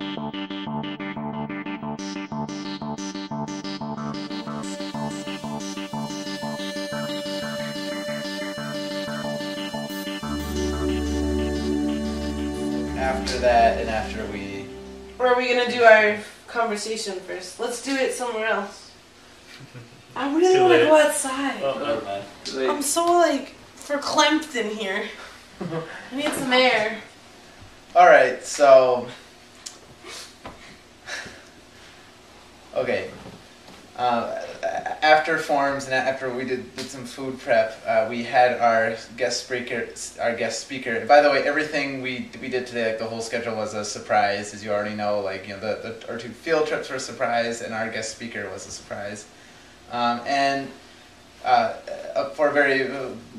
After that, and after we... Or are we gonna do our conversation first? Let's do it somewhere else. I really want to go outside. Oh, never mind. I'm so, like, verklempt in here. I need some air. Alright, so... Okay. After forums and after we did some food prep, we had our guest speaker. By the way, everything we did today, like the whole schedule was a surprise, as you already know. Like, you know, our 2 field trips were a surprise, and our guest speaker was a surprise. And for a very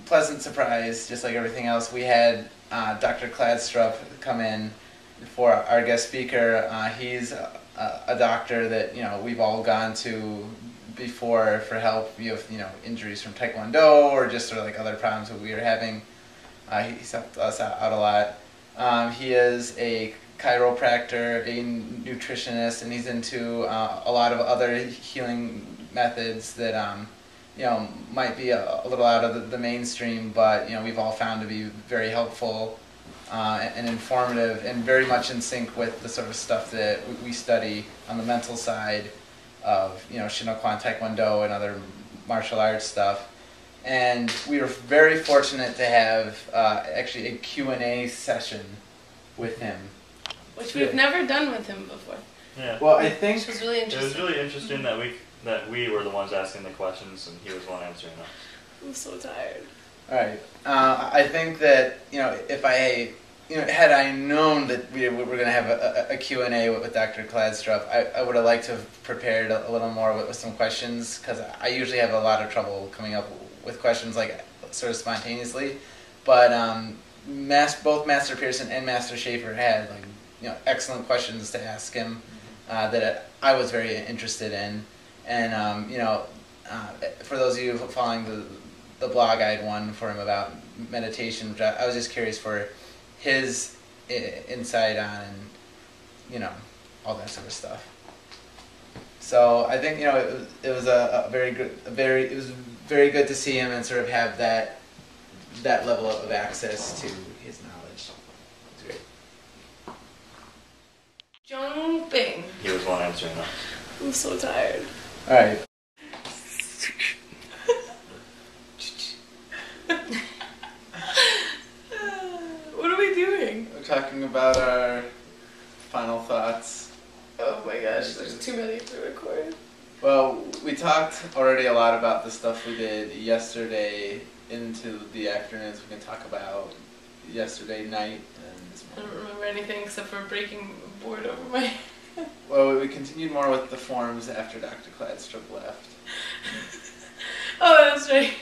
pleasant surprise, just like everything else, we had Dr. Kladstrup come in for our guest speaker. He's a doctor that, you know, we've all gone to before for help with, you know, injuries from Taekwondo or just sort of like other problems that we were having. He's helped us out a lot. He is a chiropractor, a nutritionist, and he's into a lot of other healing methods that you know, might be a little out of the mainstream, but, you know, we've all found to be very helpful and informative, and very much in sync with the sort of stuff that we study on the mental side of, you know, Shin, Kwan, Taekwondo, and other martial arts stuff. And we were very fortunate to have actually a Q&A session with him. Which we've never done with him before. Yeah. Well, I think Which was really interesting. It was really interesting that we were the ones asking the questions and he was the one answering them. I'm so tired. All right. I think that, you know, if I, you know, had I known that we were going to have a Q&A with Dr. Kladstrup, I would have liked to have prepared a little more with some questions, because I usually have a lot of trouble coming up with questions like sort of spontaneously. But both Master Pearson and Master Schaefer had, like, you know, excellent questions to ask him that I was very interested in. And you know, for those of you following the blog, I had one for him about meditation, which I was just curious for his insight on, and, you know, all that sort of stuff. So I think, you know, it was it was very good to see him and sort of have that level of access to his knowledge. It's great. Jumping. He was the one answering them. I'm so tired. All right. What are we doing? We're talking about our final thoughts. Oh my gosh, there's too many to record. Well, we talked already a lot about the stuff we did yesterday into the afternoons. We can talk about yesterday night and this I morning. don't remember anything except for breaking a board over my head. Well, we continued more with the forums after Dr. Kladstrup left. Oh, that's right.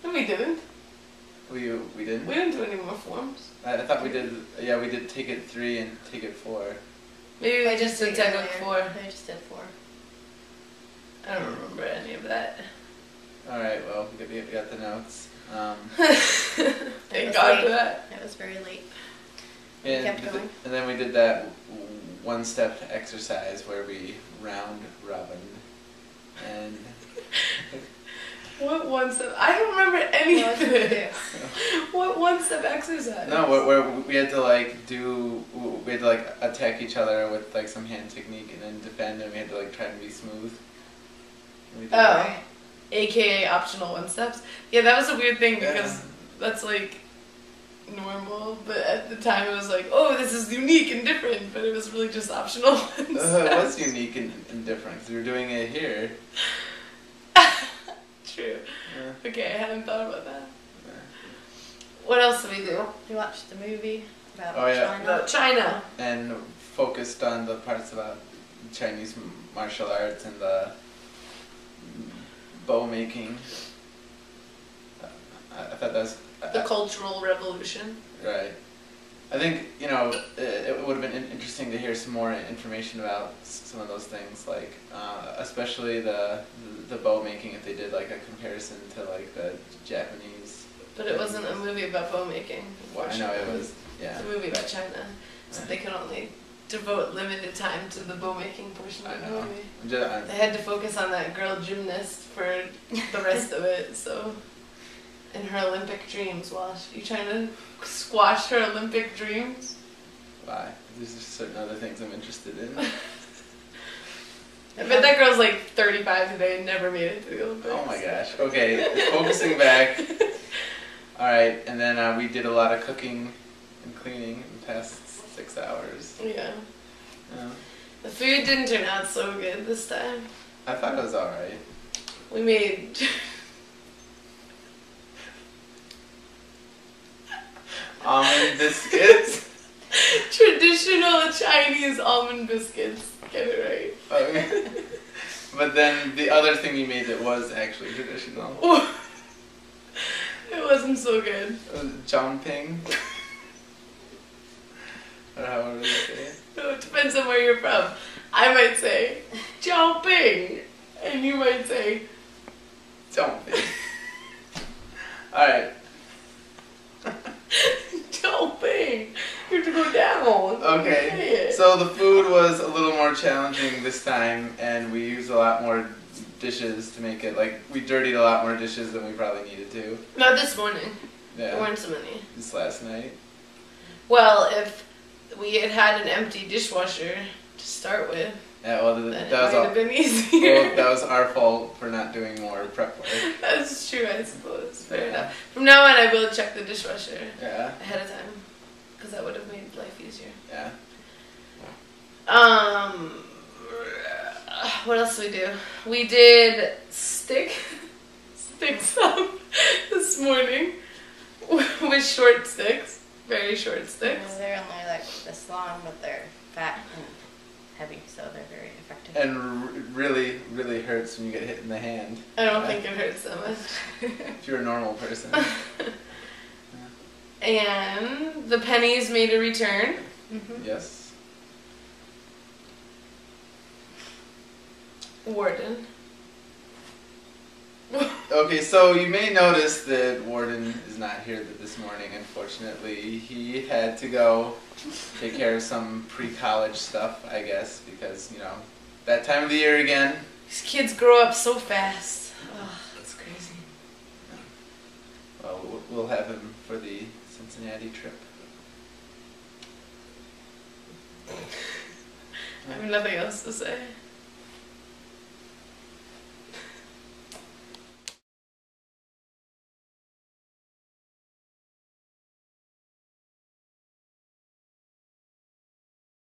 No, we didn't. We didn't? We didn't do any more forms. I thought we did, yeah, we did Take It 3 and Take It 4. Maybe we just did Take It 4. I just did 4. I don't remember any of that. Alright, well, we got the notes. Thank God for that. It was very late. And, kept going. And then we did that one-step exercise where we round robin and What one step? I don't remember any No, of this. What one step exercise? no, where we had to like attack each other with like some hand technique and then defend, and we had to like try to be smooth. And we did that. Oh, AKA optional one steps. Yeah, that was a weird thing because Yeah. that's like normal, but at the time it was like, oh, this is unique and different, but it was really just optional. It was unique and different because we were doing it here. True. Yeah. Okay, I hadn't thought about that. Yeah. What else did we do? We watched the movie about Oh, yeah. China. About China. And focused on the parts about Chinese martial arts and the bow making. I thought that was The Cultural Revolution. right. I think, you know, it would have been interesting to hear some more information about some of those things, like especially the bow making, if they did like a comparison to like the Japanese. But it wasn't a movie about bow making. Well, I know it was, yeah. It's a movie about China, so they could only devote limited time to the bow making portion I of the know. movie. They had to focus on that girl gymnast for the rest of it, so. And her Olympic dreams. Well, you trying to squash her Olympic dreams? Why? There's just certain other things I'm interested in. I bet that girl's like 35 today and never made it to the Olympics. Oh my gosh. Okay, focusing back. Alright, and then we did a lot of cooking and cleaning in the past 6 hours. Yeah. Yeah. The food didn't turn out so good this time. I thought it was alright. We made Almond biscuits. traditional Chinese almond biscuits. Get it right. Okay. But then the other thing you made that was actually traditional. It wasn't so good. Zhangping. Or however you say it. No, it depends on where you're from. I might say, Jiao Bing. And you might say, Zhangping. Alright. Jiao Bing. You have to go down. Okay. So the food was a little more challenging this time, and we used a lot more dishes to make it. Like, we dirtied a lot more dishes than we probably needed to. Not this morning. Yeah. There weren't so many. This last night. Well, if we had an empty dishwasher to start with, Yeah, well, then that it was might have been easier. well, that was our fault for not doing more prep work. That's true, I suppose. Fair Yeah. enough. From now on, I will check the dishwasher Yeah, ahead of time, because that would have made life easier. yeah. What else did we do? We did stick some this morning with short sticks, very short sticks. They're only like this long, but they're fat and heavy, so they're very effective. And really, really hurts when you get hit in the hand. I don't Yeah. think it hurts that much. If you're a normal person. And the pennies made a return. Mm-hmm. Yes. Warden. Okay, so you may notice that Warden is not here this morning, unfortunately. He had to go take care of some pre-college stuff, I guess, because, you know, that time of the year again. These kids grow up so fast. Oh, that's crazy. Well, we'll have him for the Cincinnati trip. I have nothing else to say.